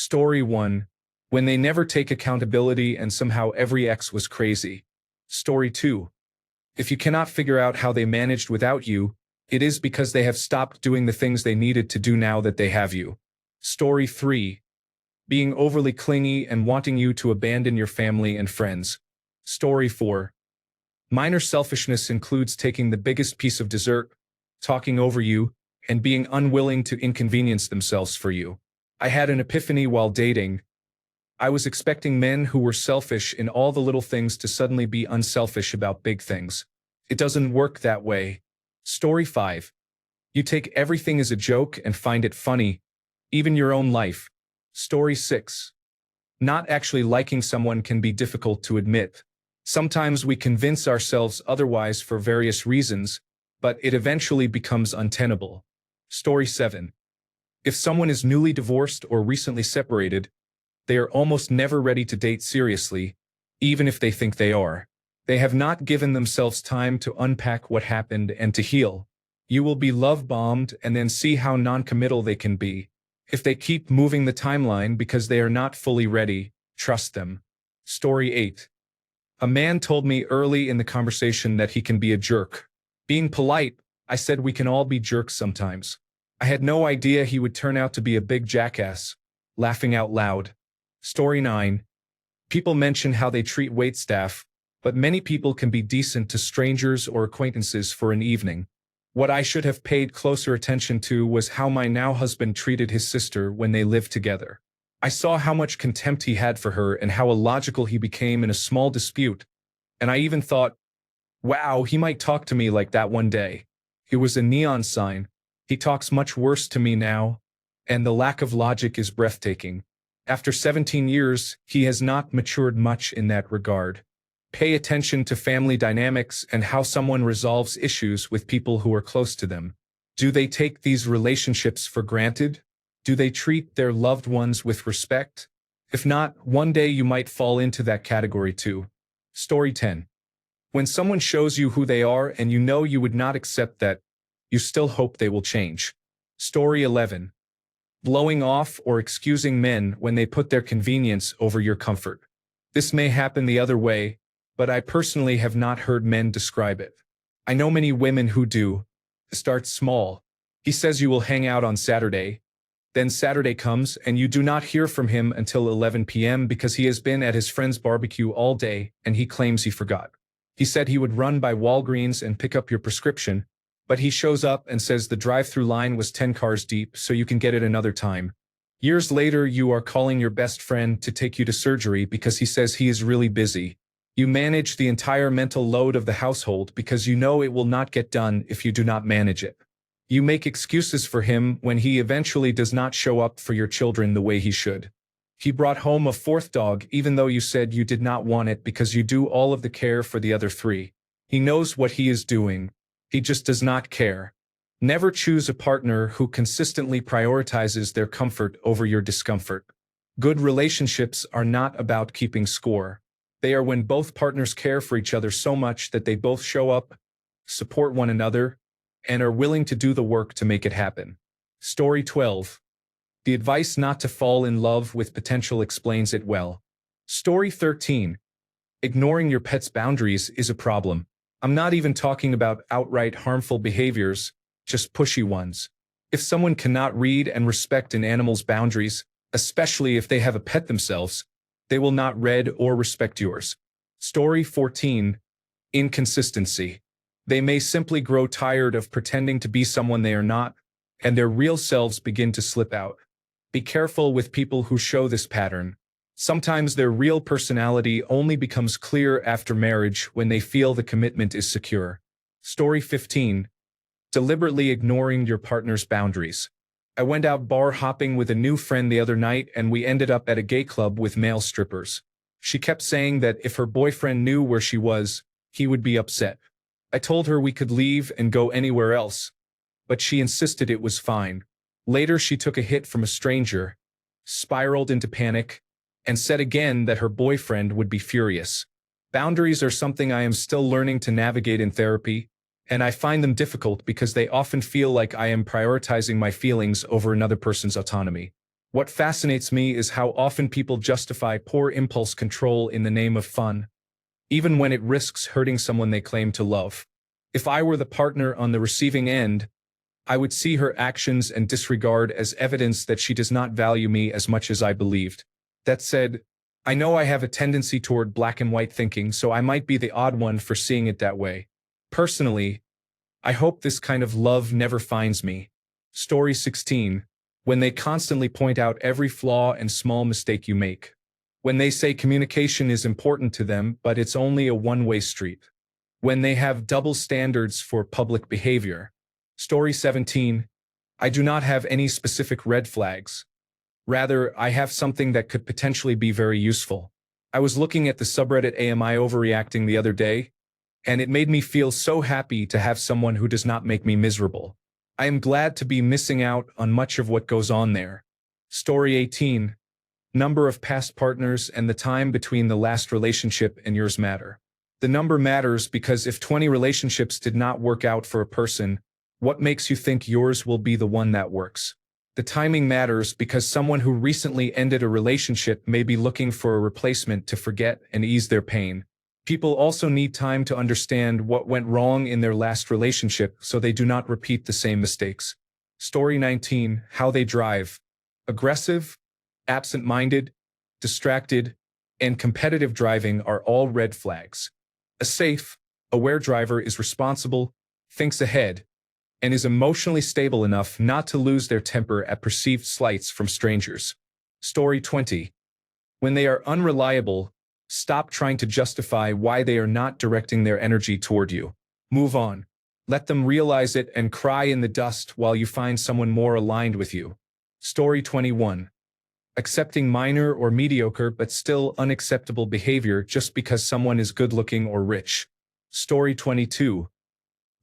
Story 1. When they never take accountability and somehow every ex was crazy. Story 2. If you cannot figure out how they managed without you, it is because they have stopped doing the things they needed to do now that they have you. Story 3. Being overly clingy and wanting you to abandon your family and friends. Story 4. Minor selfishness includes taking the biggest piece of dessert, talking over you, and being unwilling to inconvenience themselves for you. I had an epiphany while dating. I was expecting men who were selfish in all the little things to suddenly be unselfish about big things. It doesn't work that way. Story 5. You take everything as a joke and find it funny, even your own life. Story 6. Not actually liking someone can be difficult to admit. Sometimes we convince ourselves otherwise for various reasons, but it eventually becomes untenable. Story 7. If someone is newly divorced or recently separated, they are almost never ready to date seriously, even if they think they are. They have not given themselves time to unpack what happened and to heal. You will be love-bombed and then see how non-committal they can be. If they keep moving the timeline because they are not fully ready, trust them. Story 8. A man told me early in the conversation that he can be a jerk. Being polite, I said we can all be jerks sometimes. I had no idea he would turn out to be a big jackass. Laughing out loud. Story 9. People mention how they treat waitstaff, but many people can be decent to strangers or acquaintances for an evening. What I should have paid closer attention to was how my now husband treated his sister when they lived together. I saw how much contempt he had for her and how illogical he became in a small dispute, and I even thought, wow, he might talk to me like that one day. It was a neon sign. He talks much worse to me now, and the lack of logic is breathtaking. After 17 years, he has not matured much in that regard. Pay attention to family dynamics and how someone resolves issues with people who are close to them. Do they take these relationships for granted? Do they treat their loved ones with respect? If not, one day you might fall into that category too. Story 10. When someone shows you who they are and you know you would not accept that, you still hope they will change. Story 11. Blowing off or excusing men when they put their convenience over your comfort. This may happen the other way, but I personally have not heard men describe it. I know many women who do. Start small. He says you will hang out on Saturday. Then Saturday comes and you do not hear from him until 11 p.m. because he has been at his friend's barbecue all day and he claims he forgot. He said he would run by Walgreens and pick up your prescription, but he shows up and says the drive-through line was 10 cars deep so you can get it another time. Years later, you are calling your best friend to take you to surgery because he says he is really busy. You manage the entire mental load of the household because you know it will not get done if you do not manage it. You make excuses for him when he eventually does not show up for your children the way he should. He brought home a fourth dog even though you said you did not want it because you do all of the care for the other three. He knows what he is doing. He just does not care. Never choose a partner who consistently prioritizes their comfort over your discomfort. Good relationships are not about keeping score. They are when both partners care for each other so much that they both show up, support one another, and are willing to do the work to make it happen. Story 12. The advice not to fall in love with potential explains it well. Story 13. Ignoring your pet's boundaries is a problem. I'm not even talking about outright harmful behaviors, just pushy ones. If someone cannot read and respect an animal's boundaries, especially if they have a pet themselves, they will not read or respect yours. Story 14. Inconsistency. They may simply grow tired of pretending to be someone they are not, and their real selves begin to slip out. Be careful with people who show this pattern. Sometimes their real personality only becomes clear after marriage when they feel the commitment is secure. Story 15. Deliberately ignoring your partner's boundaries. I went out bar hopping with a new friend the other night and we ended up at a gay club with male strippers. She kept saying that if her boyfriend knew where she was, he would be upset. I told her we could leave and go anywhere else, but she insisted it was fine. Later she took a hit from a stranger, spiraled into panic, and said again that her boyfriend would be furious. Boundaries are something I am still learning to navigate in therapy, and I find them difficult because they often feel like I am prioritizing my feelings over another person's autonomy. What fascinates me is how often people justify poor impulse control in the name of fun, even when it risks hurting someone they claim to love. If I were the partner on the receiving end, I would see her actions and disregard as evidence that she does not value me as much as I believed. That said, I know I have a tendency toward black and white thinking, so I might be the odd one for seeing it that way. Personally, I hope this kind of love never finds me. Story 16. When they constantly point out every flaw and small mistake you make. When they say communication is important to them, but it's only a one-way street. When they have double standards for public behavior. Story 17. I do not have any specific red flags. Rather, I have something that could potentially be very useful. I was looking at the subreddit Am I Overreacting the other day, and it made me feel so happy to have someone who does not make me miserable. I am glad to be missing out on much of what goes on there. Story 18. Number of past partners and the time between the last relationship and yours matter. The number matters because if 20 relationships did not work out for a person, what makes you think yours will be the one that works? The timing matters because someone who recently ended a relationship may be looking for a replacement to forget and ease their pain. People also need time to understand what went wrong in their last relationship so they do not repeat the same mistakes. Story 19. How they drive. Aggressive, absent-minded, distracted, and competitive driving are all red flags. A safe, aware driver is responsible, thinks ahead, and is emotionally stable enough not to lose their temper at perceived slights from strangers. Story 20. When they are unreliable, stop trying to justify why they are not directing their energy toward you. Move on. Let them realize it and cry in the dust while you find someone more aligned with you. Story 21. Accepting minor or mediocre but still unacceptable behavior just because someone is good-looking or rich. Story 22.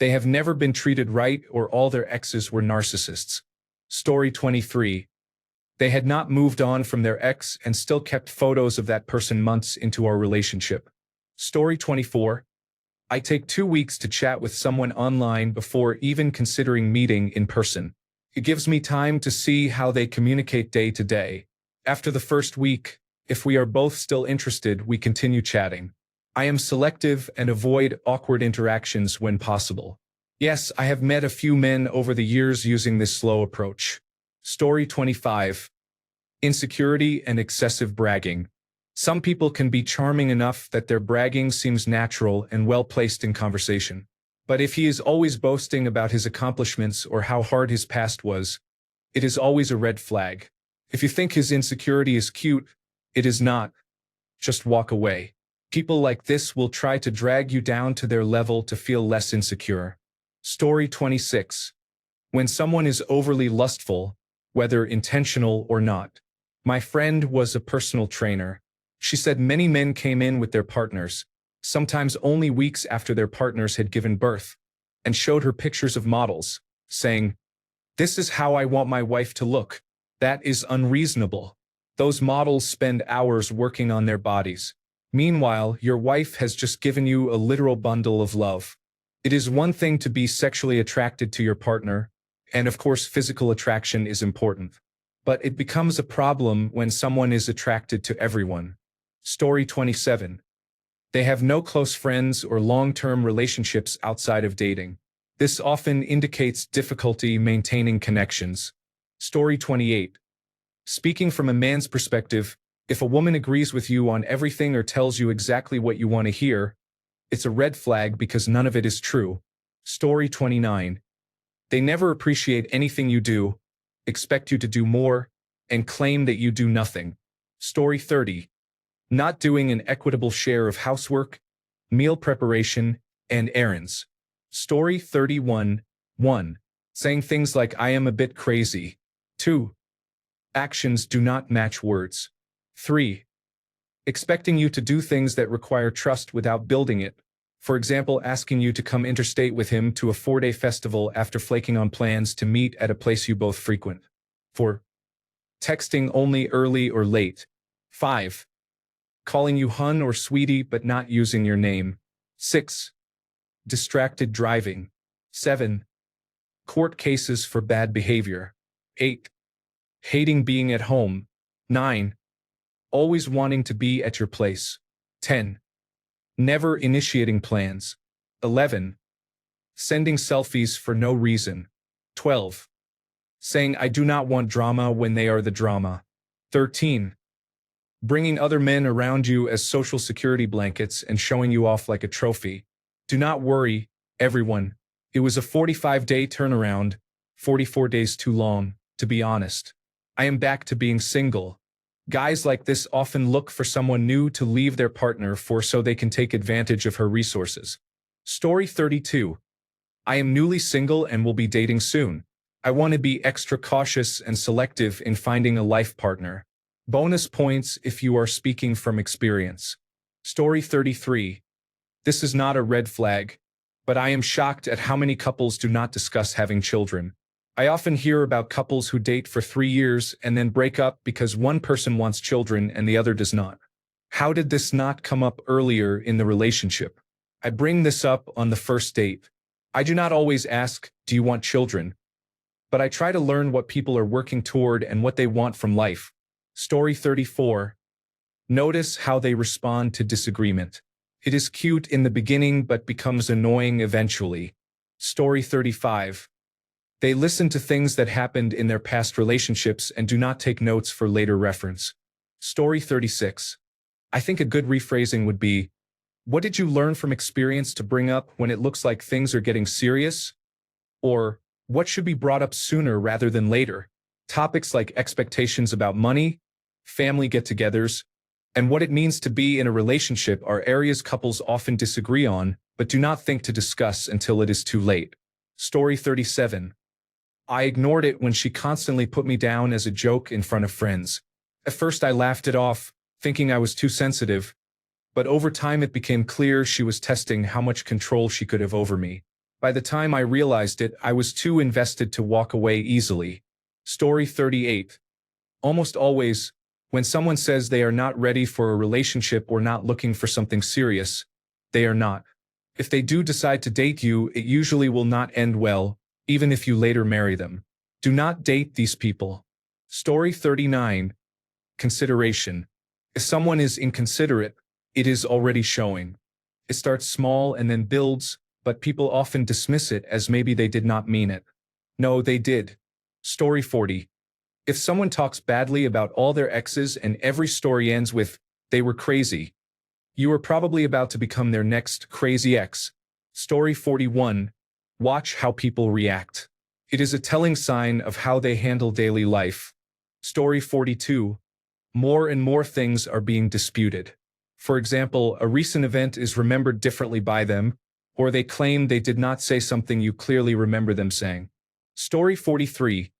They have never been treated right or all their exes were narcissists. Story 23. They had not moved on from their ex and still kept photos of that person months into our relationship. Story 24. I take 2 weeks to chat with someone online before even considering meeting in person. It gives me time to see how they communicate day to day. After the first week, if we are both still interested, we continue chatting. I am selective and avoid awkward interactions when possible. Yes, I have met a few men over the years using this slow approach. Story 25. Insecurity and excessive bragging. Some people can be charming enough that their bragging seems natural and well-placed in conversation. But if he is always boasting about his accomplishments or how hard his past was, it is always a red flag. If you think his insecurity is cute, it is not. Just walk away. People like this will try to drag you down to their level to feel less insecure. Story 26. When someone is overly lustful, whether intentional or not. My friend was a personal trainer. She said many men came in with their partners, sometimes only weeks after their partners had given birth, and showed her pictures of models, saying, "This is how I want my wife to look." That is unreasonable. Those models spend hours working on their bodies. Meanwhile, your wife has just given you a literal bundle of love. It is one thing to be sexually attracted to your partner, and of course physical attraction is important. But it becomes a problem when someone is attracted to everyone. Story 27. They have no close friends or long-term relationships outside of dating. This often indicates difficulty maintaining connections. Story 28. Speaking from a man's perspective, if a woman agrees with you on everything or tells you exactly what you want to hear, it's a red flag because none of it is true. Story 29. They never appreciate anything you do, expect you to do more, and claim that you do nothing. Story 30. Not doing an equitable share of housework, meal preparation, and errands. Story 31. 1. Saying things like "I am a bit crazy." 2. Actions do not match words. 3. Expecting you to do things that require trust without building it. For example, asking you to come interstate with him to a 4-day festival after flaking on plans to meet at a place you both frequent. 4. Texting only early or late. 5. Calling you hun or sweetie but not using your name. 6. Distracted driving. 7. Court cases for bad behavior. 8. Hating being at home. 9. Always wanting to be at your place. 10. Never initiating plans. 11. Sending selfies for no reason. 12. Saying I do not want drama when they are the drama. 13. Bringing other men around you as social security blankets and showing you off like a trophy. Do not worry, everyone. It was a 45-day turnaround, 44 days too long, to be honest. I am back to being single. Guys like this often look for someone new to leave their partner for so they can take advantage of her resources. Story 32. I am newly single and will be dating soon. I want to be extra cautious and selective in finding a life partner. Bonus points if you are speaking from experience. Story 33. This is not a red flag, but I am shocked at how many couples do not discuss having children. I often hear about couples who date for 3 years and then break up because one person wants children and the other does not. How did this not come up earlier in the relationship? I bring this up on the first date. I do not always ask, do you want children? But I try to learn what people are working toward and what they want from life. Story 34. Notice how they respond to disagreement. It is cute in the beginning but becomes annoying eventually. Story 35. They listen to things that happened in their past relationships and do not take notes for later reference. Story 36. I think a good rephrasing would be, what did you learn from experience to bring up when it looks like things are getting serious? Or, what should be brought up sooner rather than later? Topics like expectations about money, family get-togethers, and what it means to be in a relationship are areas couples often disagree on, but do not think to discuss until it is too late. Story 37. I ignored it when she constantly put me down as a joke in front of friends. At first I laughed it off, thinking I was too sensitive, but over time it became clear she was testing how much control she could have over me. By the time I realized it, I was too invested to walk away easily. Story 38. Almost always, when someone says they are not ready for a relationship or not looking for something serious, they are not. If they do decide to date you, it usually will not end well, even if you later marry them. Do not date these people. Story 39. Consideration. If someone is inconsiderate, it is already showing. It starts small and then builds, but people often dismiss it as maybe they did not mean it. No, they did. Story 40. If someone talks badly about all their exes and every story ends with, they were crazy, you are probably about to become their next crazy ex. Story 41. Watch how people react. It is a telling sign of how they handle daily life. Story 42. More and more things are being disputed. For example, a recent event is remembered differently by them, or they claim they did not say something you clearly remember them saying. Story 43.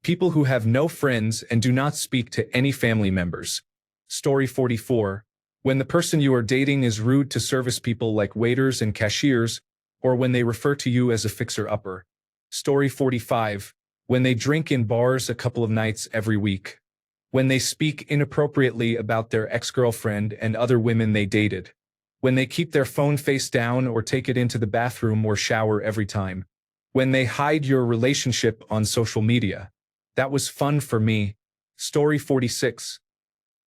People who have no friends and do not speak to any family members. Story 44. When the person you are dating is rude to service people like waiters and cashiers, or when they refer to you as a fixer-upper. Story 45. When they drink in bars a couple of nights every week. When they speak inappropriately about their ex-girlfriend and other women they dated. When they keep their phone face down or take it into the bathroom or shower every time. When they hide your relationship on social media. That was fun for me. Story 46.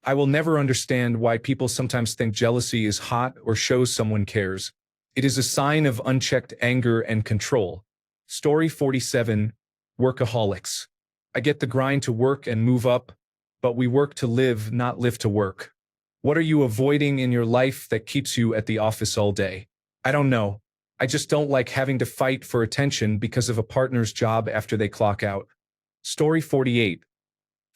I will never understand why people sometimes think jealousy is hot or shows someone cares. It is a sign of unchecked anger and control. Story 47. Workaholics. I get the grind to work and move up, but we work to live, not live to work. What are you avoiding in your life that keeps you at the office all day? I don't know. I just don't like having to fight for attention because of a partner's job after they clock out. Story 48.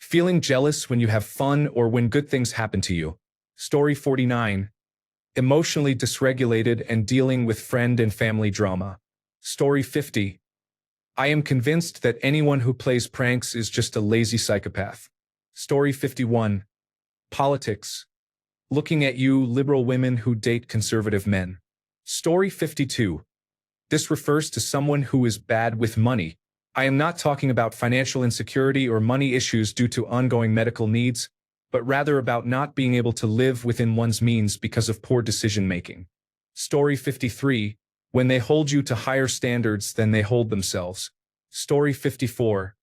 Feeling jealous when you have fun or when good things happen to you. Story 49. Emotionally dysregulated and dealing with friend and family drama. Story 50. I am convinced that anyone who plays pranks is just a lazy psychopath. Story 51. Politics. Looking at you, liberal women who date conservative men. Story 52. This refers to someone who is bad with money. I am not talking about financial insecurity or money issues due to ongoing medical needs, but rather about not being able to live within one's means because of poor decision-making. Story 53. When they hold you to higher standards than they hold themselves. Story 54.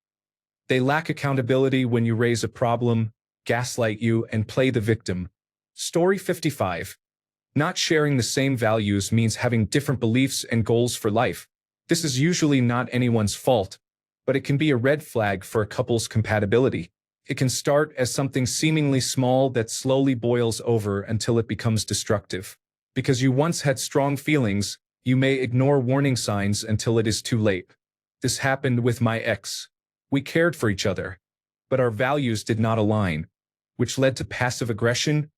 They lack accountability when you raise a problem, gaslight you, and play the victim. Story 55. Not sharing the same values means having different beliefs and goals for life. This is usually not anyone's fault, but it can be a red flag for a couple's compatibility. It can start as something seemingly small that slowly boils over until it becomes destructive. Because you once had strong feelings, you may ignore warning signs until it is too late. This happened with my ex. We cared for each other, but our values did not align, which led to passive aggression,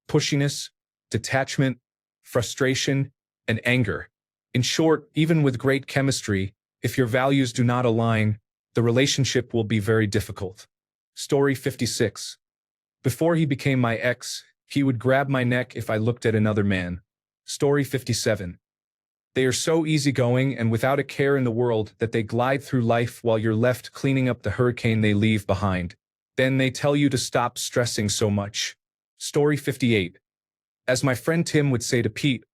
pushiness, detachment, frustration, and anger. In short, even with great chemistry, if your values do not align, the relationship will be very difficult. Story 56. Before he became my ex, he would grab my neck if I looked at another man. Story 57. They are so easygoing and without a care in the world that they glide through life while you're left cleaning up the hurricane they leave behind. Then they tell you to stop stressing so much. Story 58. As my friend Tim would say to Pete,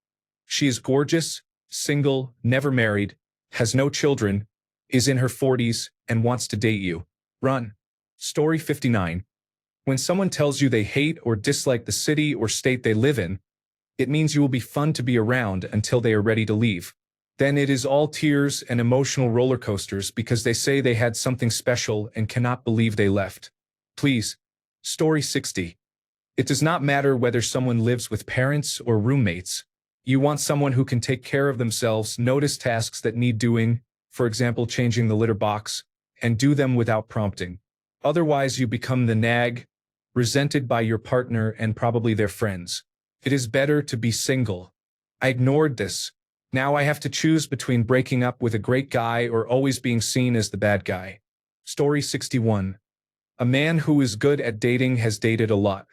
she is gorgeous, single, never married, has no children, is in her 40s, and wants to date you. Run. Story 59. When someone tells you they hate or dislike the city or state they live in, it means you will be fun to be around until they are ready to leave. Then it is all tears and emotional roller coasters because they say they had something special and cannot believe they left. Please. Story 60. It does not matter whether someone lives with parents or roommates. You want someone who can take care of themselves, notice tasks that need doing, for example changing the litter box, and do them without prompting. Otherwise you become the nag, resented by your partner and probably their friends. It is better to be single. I ignored this. Now I have to choose between breaking up with a great guy or always being seen as the bad guy. Story 61. A man who is good at dating has dated a lot.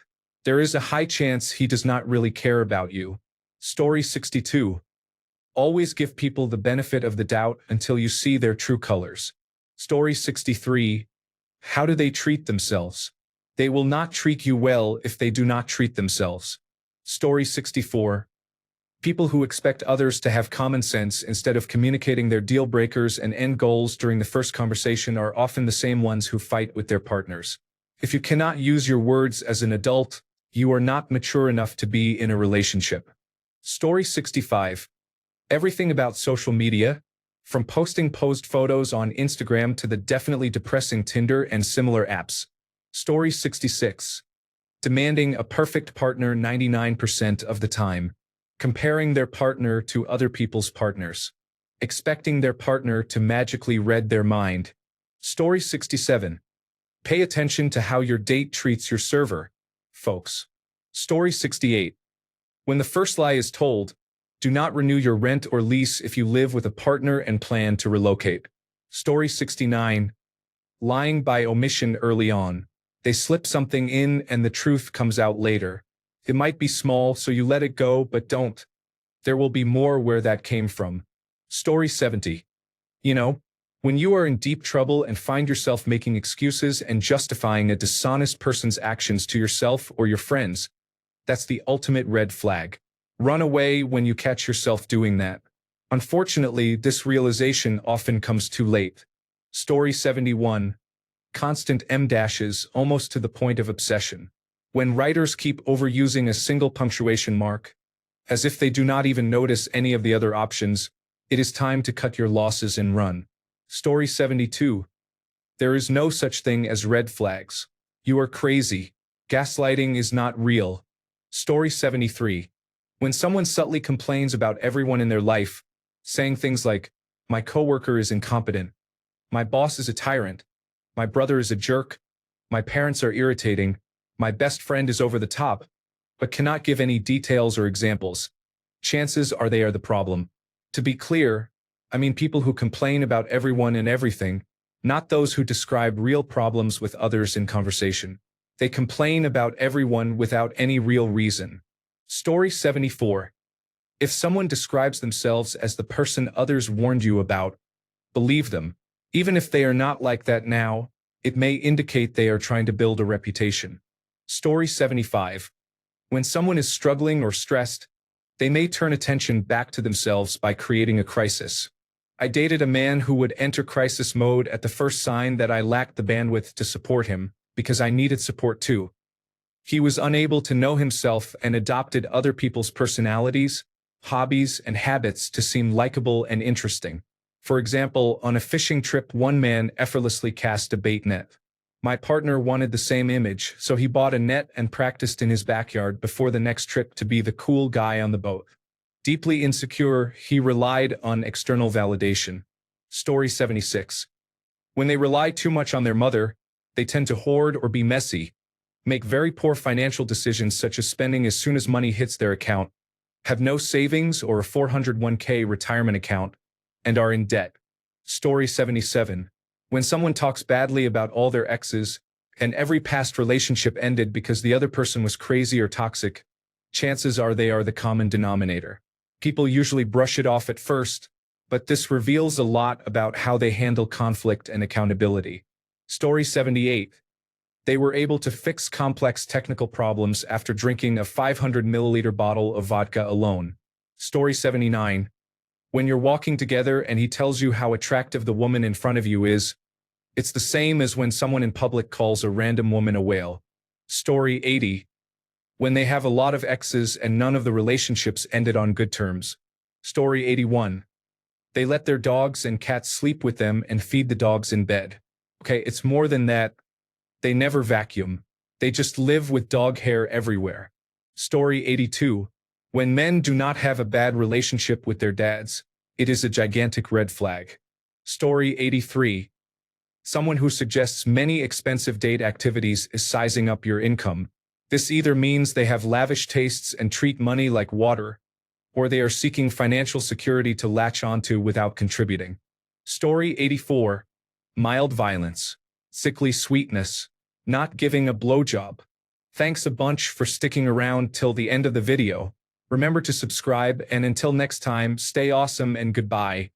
There is a high chance he does not really care about you. Story 62. Always give people the benefit of the doubt until you see their true colors. Story 63. How do they treat themselves? They will not treat you well if they do not treat themselves. Story 64. People who expect others to have common sense instead of communicating their deal breakers and end goals during the first conversation are often the same ones who fight with their partners. If you cannot use your words as an adult, you are not mature enough to be in a relationship. Story 65. Everything about social media, from posting posed photos on Instagram to the definitely depressing Tinder and similar apps. Story 66. Demanding a perfect partner 99% of the time. Comparing their partner to other people's partners. Expecting their partner to magically read their mind. Story 67. Pay attention to how your date treats your server, folks. Story 68. When the first lie is told, do not renew your rent or lease if you live with a partner and plan to relocate. Story 69. Lying by omission early on. They slip something in and the truth comes out later. It might be small, so you let it go, but don't. There will be more where that came from. Story 70. You know, when you are in deep trouble and find yourself making excuses and justifying a dishonest person's actions to yourself or your friends, that's the ultimate red flag. Run away when you catch yourself doing that. Unfortunately, this realization often comes too late. Story 71. Constant M-dashes, almost to the point of obsession. When writers keep overusing a single punctuation mark, as if they do not even notice any of the other options, it is time to cut your losses and run. Story 72. There is no such thing as red flags. You are crazy. Gaslighting is not real. Story 73. When someone subtly complains about everyone in their life, saying things like, my coworker is incompetent, my boss is a tyrant, my brother is a jerk, my parents are irritating, my best friend is over the top, but cannot give any details or examples, chances are they are the problem. To be clear, I mean people who complain about everyone and everything, not those who describe real problems with others in conversation. They complain about everyone without any real reason. Story 74. If someone describes themselves as the person others warned you about, believe them. Even if they are not like that now, it may indicate they are trying to build a reputation. Story 75. When someone is struggling or stressed, they may turn attention back to themselves by creating a crisis. I dated a man who would enter crisis mode at the first sign that I lacked the bandwidth to support him, because I needed support too. He was unable to know himself and adopted other people's personalities, hobbies, and habits to seem likable and interesting. For example, on a fishing trip, one man effortlessly cast a bait net. My partner wanted the same image, so he bought a net and practiced in his backyard before the next trip to be the cool guy on the boat. Deeply insecure, he relied on external validation. Story 76. When they rely too much on their mother, they tend to hoard or be messy, make very poor financial decisions such as spending as soon as money hits their account, have no savings or a 401k retirement account, and are in debt. Story 77. When someone talks badly about all their exes, and every past relationship ended because the other person was crazy or toxic, chances are they are the common denominator. People usually brush it off at first, but this reveals a lot about how they handle conflict and accountability. Story 78. They were able to fix complex technical problems after drinking a 500-milliliter bottle of vodka alone. Story 79. When you're walking together and he tells you how attractive the woman in front of you is, it's the same as when someone in public calls a random woman a whale. Story 80. When they have a lot of exes and none of the relationships ended on good terms. Story 81. They let their dogs and cats sleep with them and feed the dogs in bed. Okay, it's more than that. They never vacuum. They just live with dog hair everywhere. Story 82. When men do not have a bad relationship with their dads, it is a gigantic red flag. Story 83. Someone who suggests many expensive date activities is sizing up your income. This either means they have lavish tastes and treat money like water, or they are seeking financial security to latch onto without contributing. Story 84. Mild violence. Sickly sweetness. Not giving a blowjob. Thanks a bunch for sticking around till the end of the video. Remember to subscribe, and until next time, stay awesome and goodbye.